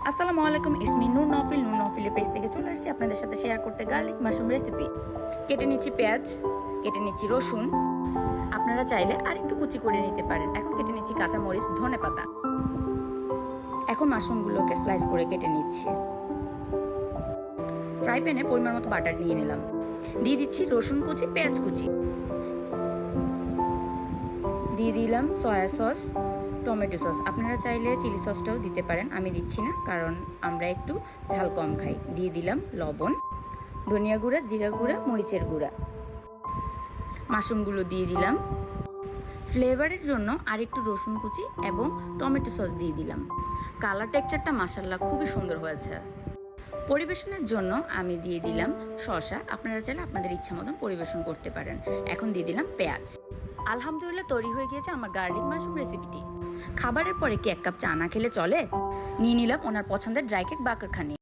আসসালামু আলাইকুম, it's me Noor নফিলের page থেকে চলে আসছি আপনাদের সাথে শেয়ার করতে গার্লিক মাশরুম রেসিপি। কেটে নিচ্ছি পেঁয়াজ, কেটে নিচ্ছি রসুন, আপনারা চাইলে আর একটু কুচি করে নিতে পারেন। এখন কেটে নিচ্ছি কাঁচামরিচ, ধনেপাতা। এখন মাশরুমগুলোকে স্লাইস করে কেটে নিচ্ছি। ফ্রাই প্যানে পরিমাণ মতো বাটার নিয়ে নিলাম, দিয়ে দিচ্ছি রসুন কুচি, পেঁয়াজ কুচি, দিয়ে দিলাম সয়া সস, টমেটো সস। আপনারা চাইলে চিলি সসটাও দিতে পারেন, আমি দিচ্ছি না কারণ আমরা একটু ঝাল কম খাই। দিয়ে দিলাম লবণ, ধনিয়া গুঁড়া, জিরা গুঁড়া, মরিচের গুঁড়া। মাশরুমগুলো দিয়ে দিলাম। ফ্লেভারের জন্য আর একটু রসুন কুচি এবং টমেটো সস দিয়ে দিলাম। কালার টেক্সচারটা মাশাআল্লাহ খুবই সুন্দর হয়েছে। পরিবেশনের জন্য আমি দিয়ে দিলাম শসা। আপনারা চাইলে আপনাদের ইচ্ছা মতন পরিবেশন করতে পারেন। এখন দিয়ে দিলাম পেঁয়াজ। আলহামদুলিল্লাহ, তৈরি হয়ে গিয়েছে আমার গার্লিক মাশরুম রেসিপিটি। খাবারের পরে কি 1 কাপ চা না খেলে চলে? নিয়ে নিলাম ওনার পছন্দের ড্রাই কেক বাকারখানি।